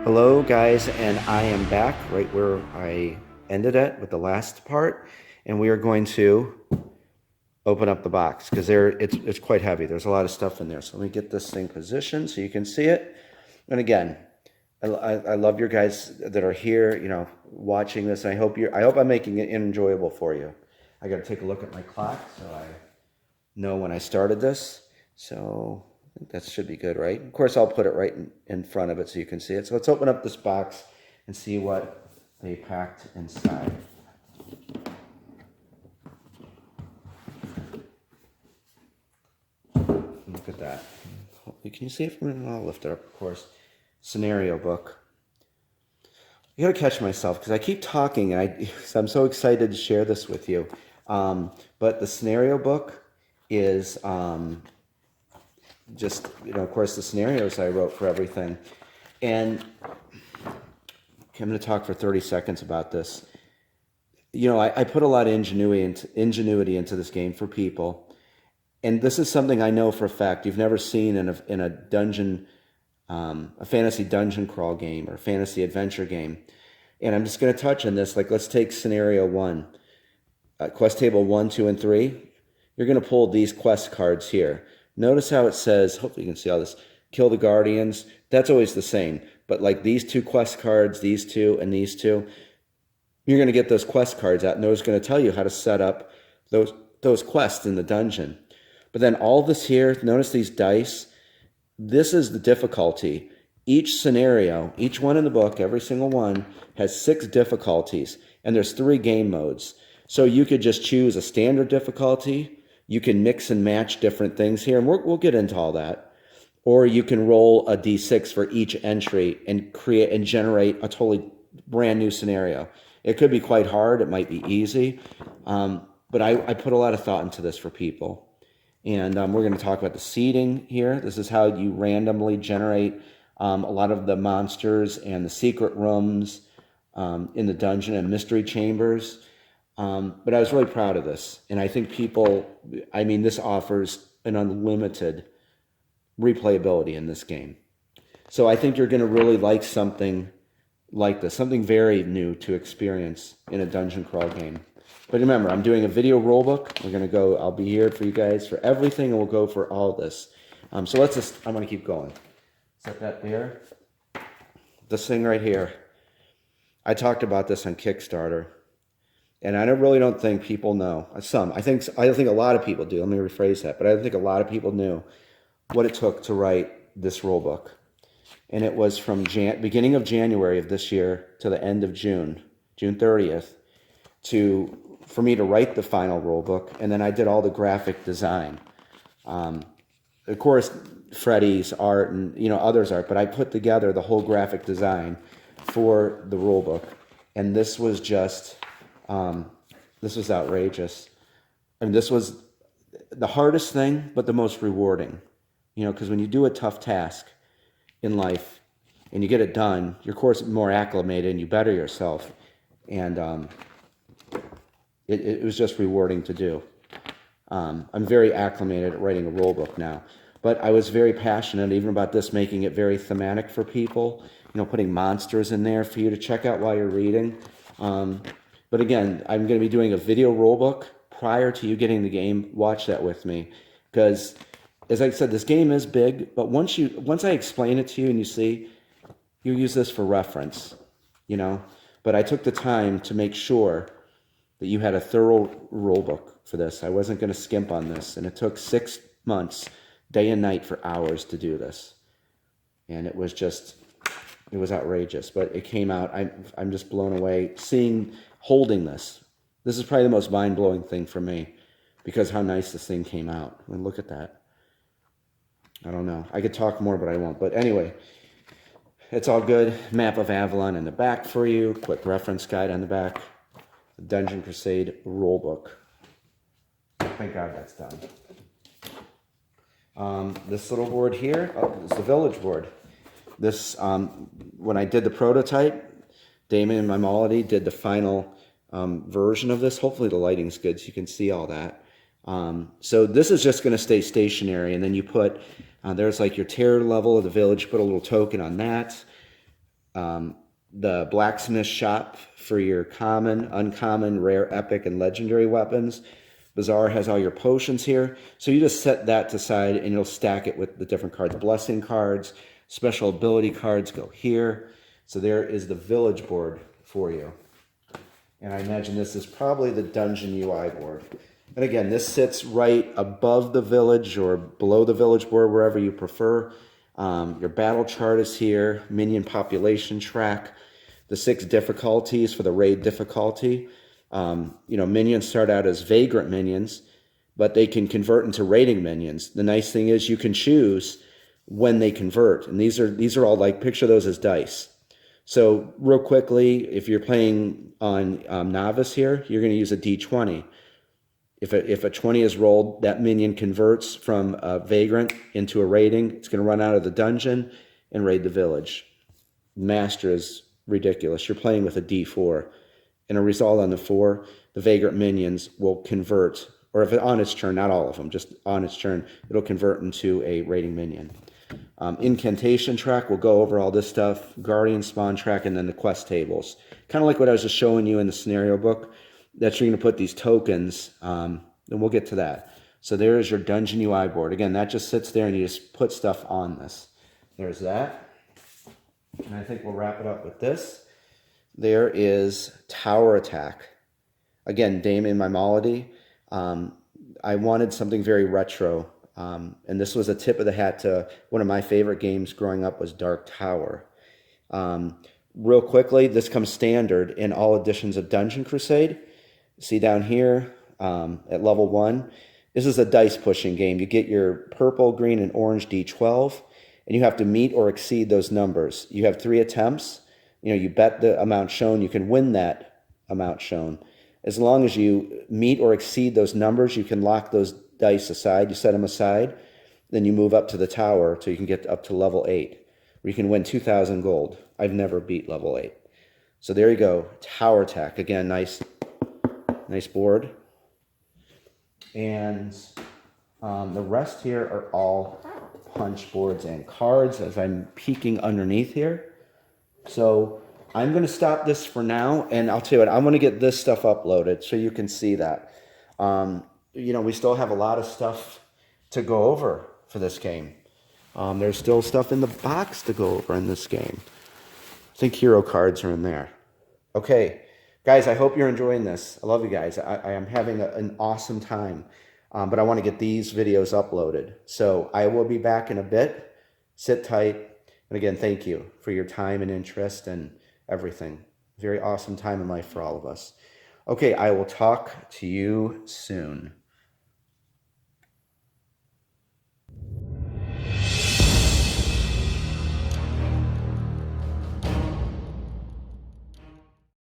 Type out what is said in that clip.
Hello guys, and I am back right where I ended it with the last part, and we are going to open up the box because it's quite heavy. There's a lot of stuff in there. So let me get this thing positioned so you can see it. And again, I love your guys that are here, watching this. And I hope I'm making it enjoyable for you. I got to take a look at my clock so I know when I started this. So I think that should be good, right? Of course, I'll put it right in front of it so you can see it. So let's open up this box and see what they packed inside. Look at that. Can you see it from? I'll lift it up, of course. Scenario book. I gotta catch myself because I keep talking and I'm so excited to share this with you. But the scenario book is just, of course, the scenarios I wrote for everything. And I'm going to talk for 30 seconds about this. I put a lot of ingenuity into this game for people. And this is something I know for a fact you've never seen in a dungeon, a fantasy dungeon crawl game or a fantasy adventure game. And I'm just going to touch on this. Like, let's take scenario 1. Quest table 1, 2, and 3. You're going to pull these quest cards here. Notice how it says, hopefully you can see all this, kill the guardians. That's always the same. But like these 2 quest cards, these 2, and these 2, you're going to get those quest cards out, and those are going to tell you how to set up those quests in the dungeon. But then all this here, notice these dice. This is the difficulty. Each scenario, each one in the book, every single one, has 6 difficulties, and there's 3 game modes. So you could just choose a standard difficulty. You can mix and match different things here, and we'll get into all that. Or you can roll a d6 for each entry and create and generate a totally brand new scenario. It could be quite hard. It might be easy. But I put a lot of thought into this for people. And we're going to talk about the seeding here. This is how you randomly generate a lot of the monsters and the secret rooms in the dungeon and mystery chambers. But I was really proud of this. And I think this offers an unlimited replayability in this game. So I think you're going to really like something like this, something very new to experience in a dungeon crawl game. But remember, I'm doing a video rulebook. I'll be here for you guys for everything, and we'll go for all this. I'm going to keep going. Set that there. This thing right here. I talked about this on Kickstarter. And I really don't think people know. I think a lot of people do. Let me rephrase that. But I think a lot of people knew what it took to write this rule book. And it was from beginning of January of this year to the end of June 30th, for me to write the final rule book. And then I did all the graphic design. Of course, Freddie's art and others' art, but I put together the whole graphic design for the rule book. And this was just this was outrageous. And this was the hardest thing, but the most rewarding. Because when you do a tough task in life and you get it done, you're of course more acclimated and you better yourself. And it was just rewarding to do. I'm very acclimated at writing a rule book now. But I was very passionate even about this, making it very thematic for people, putting monsters in there for you to check out while you're reading. But again, I'm going to be doing a video rulebook prior to you getting the game. Watch that with me. Because, as I said, this game is big, but once I explain it to you and you use this for reference, But I took the time to make sure that you had a thorough rulebook for this. I wasn't going to skimp on this. And it took 6 months, day and night, for hours to do this. And it was outrageous. But it came out. I'm just blown away holding this. This is probably the most mind-blowing thing for me because how nice this thing came out. I mean, look at that. I don't know. I could talk more, but I won't. But anyway, it's all good. Map of Avalon in the back for you. Quick reference guide on the back. The Dungeon Crusade rulebook. Thank God that's done. This little board here, is the village board. This, when I did the prototype, Damon and my Malady did the final version of this. Hopefully the lighting's good so you can see all that. So this is just going to stay stationary, and then you put, there's like your terror level of the village, put a little token on that. the blacksmith shop for your common, uncommon, rare, epic, and legendary weapons. Bazaar has all your potions here. So you just set that to side and you'll stack it with the different cards. Blessing cards, special ability cards go here. So there is the village board for you. And I imagine this is probably the dungeon UI board. And again, this sits right above the village or below the village board, wherever you prefer. Your battle chart is here, minion population track, the 6 difficulties for the raid difficulty. Minions start out as vagrant minions, but they can convert into raiding minions. The nice thing is you can choose when they convert. And these are all like, picture those as dice. So real quickly, if you're playing on novice here, you're going to use a D20. If a 20 is rolled, that minion converts from a vagrant into a raiding. It's going to run out of the dungeon and raid the village. Master is ridiculous. You're playing with a D4. And a result on the 4, the vagrant minions will convert, or if on its turn, not all of them, just on its turn, it'll convert into a raiding minion. Incantation track, we'll go over all this stuff, guardian spawn track, and then the quest tables. Kind of like what I was just showing you in the scenario book, that you're going to put these tokens, and we'll get to that. So there's your dungeon UI board. Again, that just sits there and you just put stuff on this. There's that. And I think we'll wrap it up with this. There is Tower Attack. Again, Damien Maimolidi. I wanted something very retro. And this was a tip of the hat to one of my favorite games growing up was Dark Tower. Real quickly, this comes standard in all editions of Dungeon Crusade. See down here at level 1, this is a dice pushing game. You get your purple, green, and orange D12, and you have to meet or exceed those numbers. You have 3 attempts. You bet the amount shown, you can win that amount shown. As long as you meet or exceed those numbers, you can lock those dice aside. You set them aside, then you move up to the tower so you can get up to level 8, where you can win 2,000 gold. I've never beat level 8. So there you go, Tower Attack. Again, nice board. And the rest here are all punch boards and cards as I'm peeking underneath here. So I'm going to stop this for now, and I'll tell you what, I'm going to get this stuff uploaded so you can see that. We still have a lot of stuff to go over for this game. There's still stuff in the box to go over in this game. I think hero cards are in there. Okay, guys, I hope you're enjoying this. I love you guys. I am having an awesome time, but I want to get these videos uploaded. So I will be back in a bit. Sit tight. And again, thank you for your time and interest and everything. Very awesome time in life for all of us. Okay, I will talk to you soon.